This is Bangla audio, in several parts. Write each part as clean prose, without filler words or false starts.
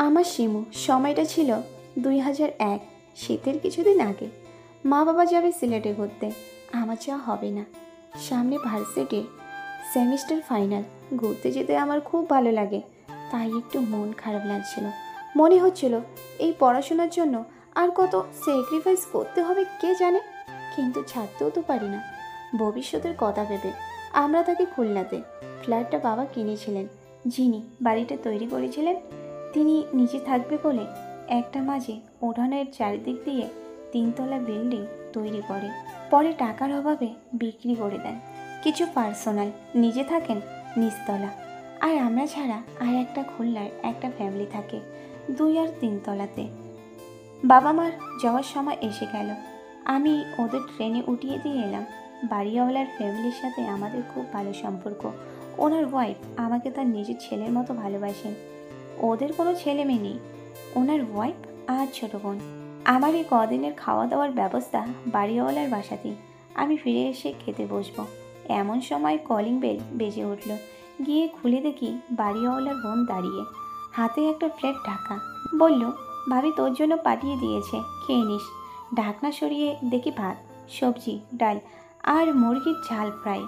আমার শিমু সময়টা ছিল 2001 শীতের কিছুদিন আগে। মা বাবা যাবে সিলেটে ঘুরতে, আমার যাওয়া হবে না। সামনে ভার্সিটির সেমিস্টার ফাইনাল, ঘুরতে যেতে আমার খুব ভালো লাগে, তাই একটু মন খারাপ লাগছিল। মনে হচ্ছিল এই পড়াশোনার জন্য আর কত স্যাক্রিফাইস করতে হবে কে জানে, কিন্তু ছাড়তেও তো পারি না ভবিষ্যতের কথা ভেবে। আমরা তাকে খুলনাতে ফ্ল্যাটটা বাবা কিনেছিলেন, যিনি বাড়িটা তৈরি করেছিলেন তিনি নিজে থাকবে বলে একটা মাঝে উঠানের চারিদিক দিয়ে 3তলা বিল্ডিং তৈরি করে, পরে টাকার অভাবে বিক্রি করে দেন। কিছু পার্সোনাল নিজে থাকেন নিচতলা, আর আমরা ছাড়া আর একটা খুলনার একটা ফ্যামিলি থাকে 2 আর 3 তলাতে। বাবা মার যাওয়ার সময় এসে গেল, আমি ওদের ট্রেনে উঠিয়ে দিয়ে এলাম। বাড়িওয়ালার ফ্যামিলির সাথে আমাদের খুব ভালো সম্পর্ক। ওনার ওয়াইফ আমাকে তার নিজের ছেলের মতো ভালোবাসেন। ওদের কোনো ছেলে মেয়ে নেই, ওনার ওয়াইফ আর ছোট বোন। আমার এই কদিনের খাওয়া দাওয়ার ব্যবস্থা বাড়িওয়ালার বাসাতেই। আমি ফিরে এসে খেতে বসবো, এমন সময় কলিং বেল বেজে উঠল। গিয়ে খুলে দেখি বাড়িওয়ালার বোন দাঁড়িয়ে, হাতে একটা প্লেট ঢাকা। বলল, ভাবি তোর জন্য পাঠিয়ে দিয়েছে, খেয়ে নিস। ঢাকনা সরিয়ে দেখি ভাত, সবজি, ডাল আর মুরগির ঝাল ফ্রাই।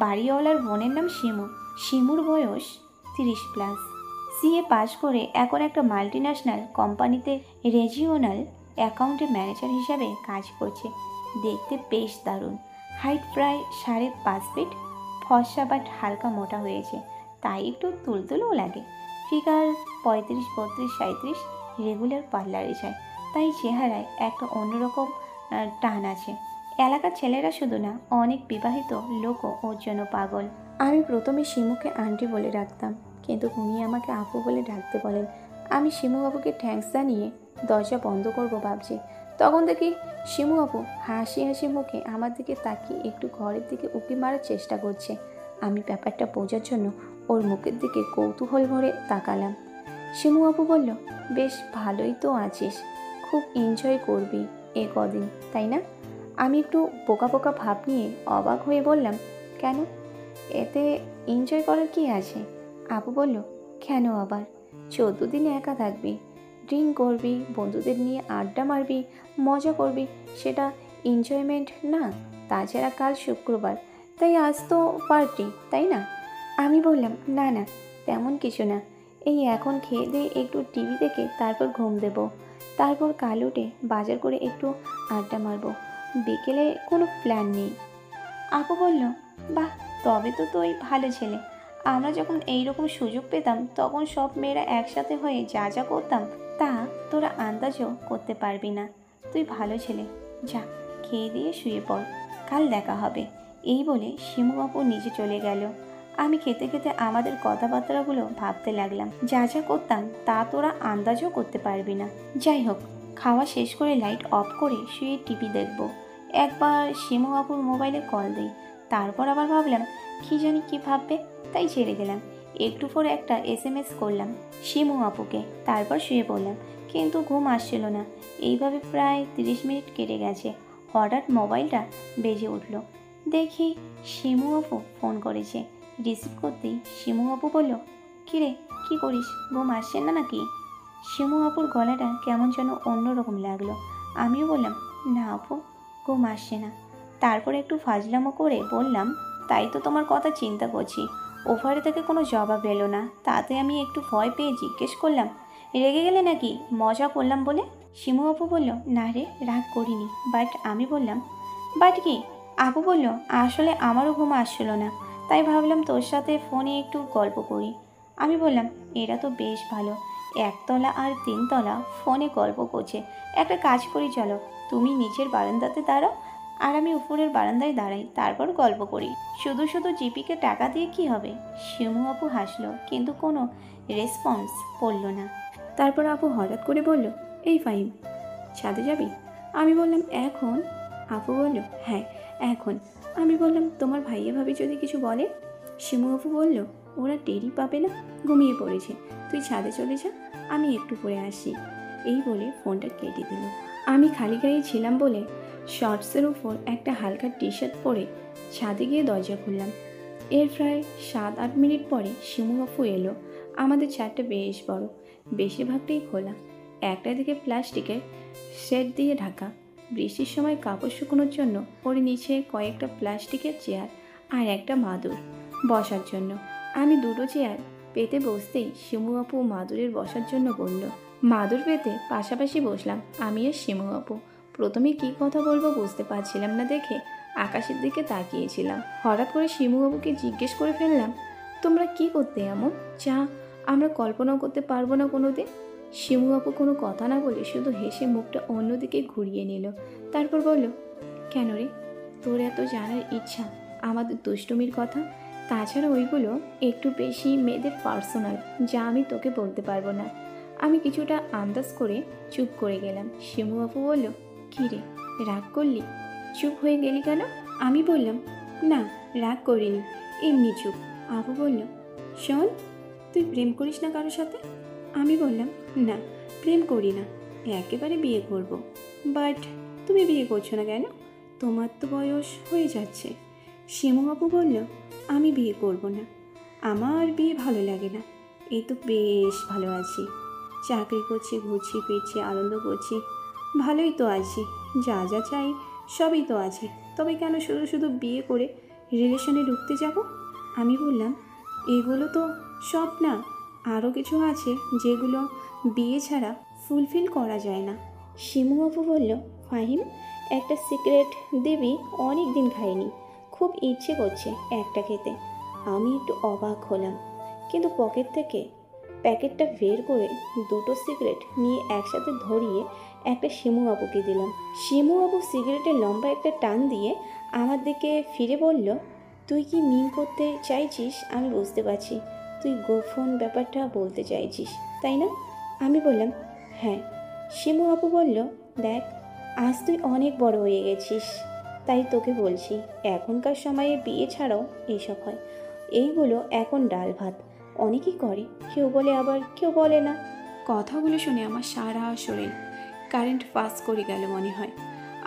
বাড়িওয়ালার বোনের নাম শিমু। শিমুর বয়স 30+। সিএ পাস করে এখন একটা মাল্টিন্যাশনাল কোম্পানিতে রিজিওনাল অ্যাকাউন্টের ম্যানেজার হিসাবে কাজ করছে। দেখতে বেশ দারুণ। হাইট প্রায় 5.5 ফিট, ফর্সা বাট হালকা মোটা হয়েছে, তাই একটু তুলতুলেও লাগে। ফিগার 35, 32, 37, রেগুলার পার্লারে যায়, তাই চেহারায় একটা অন্যরকম টান আছে। এলাকার ছেলেরা শুধু না, অনেক বিবাহিত লোকও ওর জন্য পাগল। আমি প্রথমে শিমুকে আন্টি বলে ডাকতাম, কিন্তু উনি আমাকে আপু বলে ডাকতে বলেন। আমি শিমু বাবুকে থ্যাঙ্কস জানিয়ে দরজা বন্ধ করব ভাবছি, তখন দেখি শিমু আপু হাসি হাসি মুখে আমার দিকে তাকিয়ে একটু ঘরের দিকে উঁকি মারার চেষ্টা করছে। আমি ব্যাপারটা বোঝার জন্য ওর মুখের দিকে কৌতূহল ভরে তাকালাম। শিমু আপু বলল, বেশ ভালোই তো আছিস, খুব এনজয় করবি এ কদিন, তাই না? আমি একটু বোকা বোকা ভাব নিয়ে অবাক হয়ে বললাম, কেন, এতে এনজয় করার কি আছে? আপু বলল, কেন আবার? 14 দিন একা থাকবি, ড্রিঙ্ক করবি, বন্ধুদের নিয়ে আড্ডা মারবি, মজা করবি, সেটা এনজয়মেন্ট না? তাছাড়া কাল শুক্রবার, তাই আজ তো পার্টি, তাই না? আমি বললাম, না না, তেমন কিছু না, এই এখন খেয়ে দিয়ে একটু টিভি দেখে তারপর ঘুম দেব, তারপর কাল উঠে বাজার করে একটু আড্ডা মারবো, বিকেলে কোনো প্ল্যান নেই। আপু বলল, বাহ, তবে তো তুই ভালো ছেলে। আমরা যখন এইরকম সুযোগ পেতাম তখন সব মেয়েরা একসাথে হয়ে যা যা করতাম তা তোরা আন্দাজও করতে পারবি না। তুই ভালো ছেলে, যা খেয়ে দিয়ে শুয়ে পড়, কাল দেখা হবে। এই বলে শিমু আপু নিচে চলে গেল। আমি খেতে খেতে আমাদের কথাবার্তাগুলো ভাবতে লাগলাম, যা যা করতাম তা তোরা আন্দাজও করতে পারবি না। যাই হোক, খাওয়া শেষ করে লাইট অফ করে শুয়ে টিভি দেখব। একবার শিমু আপুর মোবাইলে কল দিই, তারপর আবার ভাবলাম কি জানি কি ভাববে, তাই ছেড়ে দিলাম। একটু পরে একটা SMS করলাম শিমু আপুকে, তারপর শুয়ে পড়লাম, কিন্তু ঘুম আসছিল না। এইভাবে প্রায় 30 মিনিট কেটে গেছে। হঠাৎ মোবাইলটা বেজে উঠল, দেখি শিমু আপু ফোন করেছে। রিসিভ করতেই শিমু আপু বলল, কিরে, কি করিস, ঘুম আসছে না নাকি? শিমু আপুর গলাটা কেমন যেন অন্যরকম লাগলো। আমিও বললাম, না আপু, ঘুম আসছে না। তারপর একটু ফাজলামো করে বললাম, তাই তো তোমার কথা চিন্তা করছি। ওভারে থেকে কোনো জবাব এলো না, তাতে আমি একটু ভয় পেয়ে জিজ্ঞেস করলাম, রেগে গেলে নাকি, মজা করলাম বলে? শিমু আপু বলল, না রে, রাগ করিনি। বাট আমি বললাম, বাট কি? আপু বলল, আসলে আমারও ঘুম আসছিল না, তাই ভাবলাম তোর সাথে ফোনে একটু গল্প করি। আমি বললাম, এরা তো বেশ ভালো, 1 তলা আর 3 তলা ফোনে গল্প করছে। একটা কাজ করি চলো, তুমি নিচের বারান্দাতে দাঁড়াও আর আমি উপরের বারান্দায় দাঁড়াই, তারপর গল্প করি। শুধু শুধু জিপিকে টাকা দিয়ে কি হবে? শিমু আপু হাসলো, কিন্তু কোনো রেসপন্স পড়ল না। তারপর আপু হঠাৎ করে বলল, এই ফাইম, ছাদে যাবি? আমি বললাম, এখন? আপু বলল, হ্যাঁ এখন। আমি বললাম, তোমার ভাইয়া ভাবি যদি কিছু বলে? শিমু আপু বলল, ওরা টেরই পাবে না, ঘুমিয়ে পড়েছে, তুই ছাদে চলে যা, আমি একটু পরে আসি। এই বলে ফোনটা কেটে দিল। আমি খালি গায়ে ছিলাম বলে শর্টসের উপর একটা হালকা টি শার্ট পরে ছাদে গিয়ে দরজা খুললাম। এর প্রায় 7-8 মিনিট পরে শিমু আপু এলো। আমাদের ছাদটা বেশ বড়, বেশিরভাগটাই খোলা। একটা দিকে প্লাস্টিকের শেড দিয়ে ঢাকা। বৃষ্টির সময় কাপড় শুকোনোর জন্য ওর নিচে কয়েকটা প্লাস্টিকের চেয়ার আর একটা মাদুর বসার জন্য। আমি দুটো চেয়ার পেতে বসতেই শিমু আপু মাদুরের বসার জন্য বলল। মাদুর পেতে পাশাপাশি বসলাম আমি আর শিমু আপু। প্রথমে কি কথা বলবো বুঝতে পারছিলাম না দেখে আকাশের দিকে তাকিয়েছিলাম। হঠাৎ করে শিমু বাবুকে জিজ্ঞেস করে ফেললাম, তোমরা কি করতে এমন, যা আমরা কল্পনাও করতে পারবো না কোনোদিন। শিমু বাবু কোনো কথা না বলে শুধু হেসে মুখটা অন্যদিকে ঘুরিয়ে নিল। তারপর বলল, কেন রে, তোর এত জানার ইচ্ছা আমাদের দুষ্টুমির কথা? তাছাড়া ওইগুলো একটু বেশি মেয়েদের পার্সোনাল, যা আমি তোকে বলতে পারবো না। আমি কিছুটা আন্দাজ করে চুপ করে গেলাম। শিমু বাবু বলল, কী রে, রাগ করলি? চুপ হয়ে গেলি কেন? আমি বললাম, না রাগ করিনি, এমনি চুপ। আপু বলল, শোন, তুই প্রেম করিস না কারোর সাথে? আমি বললাম, না প্রেম করি না, একেবারে বিয়ে করব। বাট তুমি বিয়ে করছো না কেন? তোমার তো বয়স হয়ে যাচ্ছে। শিমু আপু বলল, আমি বিয়ে করব না, আমার বিয়ে ভালো লাগে না। এই তো বেশ ভালো আছি, চাকরি করছি, ঘুরছি ফিরছি, আনন্দ করছি, ভালোই তো আছি, যা যা চাই সবই তো আছে। তবে কেন শুধু শুধু বিয়ে করে রিলেশনে ঢুকতে যাব? আমি বললাম, এগুলো তো সব না, আরও কিছু আছে যেগুলো বিয়ে ছাড়া ফুলফিল করা যায় না। শিমু আপু বলল, ফাহিম, একটা সিগারেট দিবি? অনেক দিন খাইনি, খুব ইচ্ছে করছে একটা খেতে। আমি একটু অবাক হলাম, কিন্তু পকেট থেকে প্যাকেটটা বের করে দুটো সিগারেট নিয়ে একসাথে ধরিয়ে একটা শিমু আপুকে দিলাম। শিমু আপু সিগারেটের লম্বা একটা টান দিয়ে আমার দিকে ফিরে বলল, তুই কি মিন করতে চাইছিস আমি বুঝতে পারছি, তুই গোপন ব্যাপারটা বলতে চাইছিস তাই না? আমি বললাম, হ্যাঁ। শিমু আপু বলল, দেখ, আজ তুই অনেক বড় হয়ে গেছিস, তাই তোকে বলছি, এখনকার সময়ে বিয়ে ছাড়াও এইসব হয়। এইগুলো এখন ডাল ভাত, অনেকেই করে, কেউ বলে আবার কেউ বলে না। কথাগুলো শুনে আমার সারা শরীর কারেন্ট পাস করে গেল মনে হয়।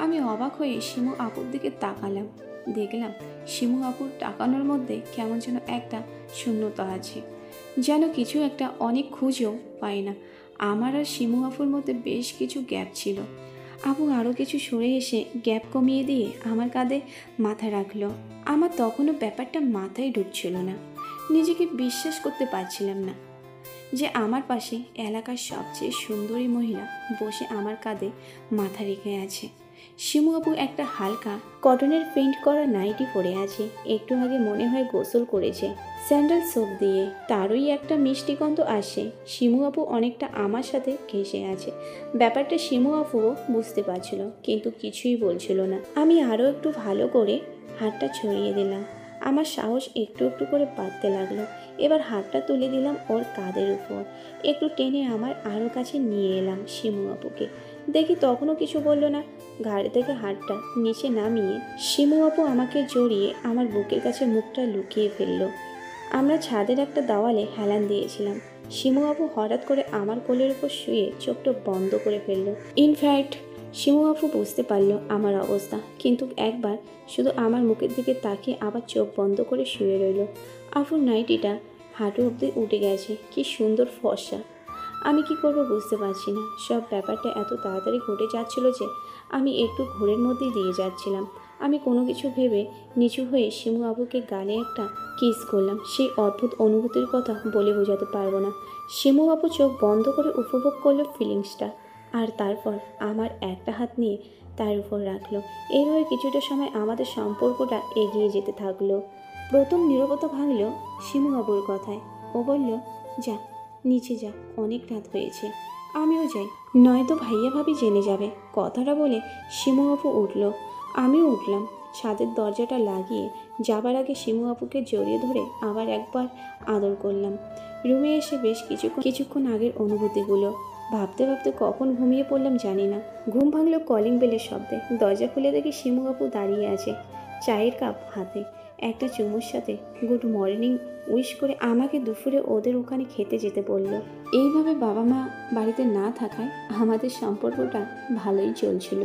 আমি অবাক হয়ে শিমু আপুর দিকে তাকালাম। দেখলাম শিমু আপুর তাকানোর মধ্যে কেমন যেন একটা শূন্যতা আছে, যেন কিছু একটা অনেক খুঁজেও পায় না। আমার আর শিমু আপুর মধ্যে বেশ কিছু গ্যাপ ছিল। আপু আরও কিছু সরে এসে গ্যাপ কমিয়ে দিয়ে আমার কাঁধে মাথা রাখলো। আমার তখনও ব্যাপারটা মাথায় ঢুকছিল না, নিজেকে বিশ্বাস করতে পারছিলাম না যে আমার পাশে এলাকার সবচেয়ে সুন্দরী মহিলা বসে আমার কাঁধে মাথা রেখে আছে। শিমু আপু একটা হালকা কটনের প্রিন্ট করা নাইটি পরে আছে, একটু আগে মনে হয় গোসল করেছে স্যান্ডেল সোপ দিয়ে, তারই একটা মিষ্টি গন্ধ আসে। শিমু আপু অনেকটা আমার সাথে ঘেঁষে আছে। ব্যাপারটা শিমু আপুও বুঝতে পারছিল, কিন্তু কিছুই বলছিল না। আমি আরও একটু ভালো করে হাতটা ছড়িয়ে দিলাম। আমার সাহস একটু একটু করে বাড়তে লাগলো। এবার হাতটা তুলে দিলাম ওর কাঁধের উপর, একটু টেনে আমার আরও কাছে নিয়ে এলাম শিমু আপুকে। দেখি তখনও কিছু বলল না। ঘাড় থেকে হাতটা নিচে নামিয়ে শিমু আপু আমাকে জড়িয়ে আমার বুকের কাছে মুখটা লুকিয়ে ফেলল। আমরা ছাদের একটা দেওয়ালে হেলান দিয়েছিলাম। শিমু আপু হঠাৎ করে আমার কোলের উপর শুয়ে চোখটা বন্ধ করে ফেলল। ইনফ্যাক্ট শিমু আপু বুঝতে পারল আমার অবস্থা, কিন্তু একবার শুধু আমার মুখের দিকে তাকিয়ে আবার চোখ বন্ধ করে শুয়ে রইল। আপুর নাইটিটা হাঁটু অবধি উঠে গেছে, কি সুন্দর ফর্সা। আমি কি করব বুঝতে পারছি না। সব ব্যাপারটা এত তাড়াতাড়ি ঘটে যাচ্ছিল যে আমি একটু ঘোরের মধ্যেই দিয়ে যাচ্ছিলাম। আমি কোনো কিছু ভেবে নিচু হয়ে শিমু আবুকে গালে একটা কিস করলাম। সেই অদ্ভুত অনুভূতির কথা বলে বোঝাতে পারবো না। শিমু বাবু চোখ বন্ধ করে উপভোগ করলো ফিলিংসটা, আর তারপর আমার একটা হাত নিয়ে তার উপর রাখলো। এইভাবে কিছুটা সময় আমাদের সম্পর্কটা এগিয়ে যেতে থাকলো। প্রথম নীরবতা ভাঙল শিমু বাবুর কথায়। ও বলল, যা নিচে যা, অনেক রাত হয়েছে। আমিও যাই, নয়তো ভাইয়া ভাবি জেনে যাবে। কথাটা বলে শিমু আপু উঠল, আমিও উঠলাম। ছাদের দরজাটা লাগিয়ে যাবার আগে শিমু আপুকে জড়িয়ে ধরে আবার একবার আদর করলাম। রুমে এসে বেশ কিছুক্ষণ আগের অনুভূতিগুলো ভাবতে ভাবতে কখন ঘুমিয়ে পড়লাম জানি না। ঘুম ভাঙল কলিং বেলের শব্দে। দরজা খুলে দেখি শিমু আপু দাঁড়িয়ে আছে, চায়ের কাপ হাতে, একটা চুমুর সাথে গুড মর্নিং উইশ করে আমাকে দুপুরে ওদের ওখানে খেতে যেতে বলল। এইভাবে বাবা মা বাড়িতে না থাকায় আমাদের সম্পর্কটা ভালোই চলছিল।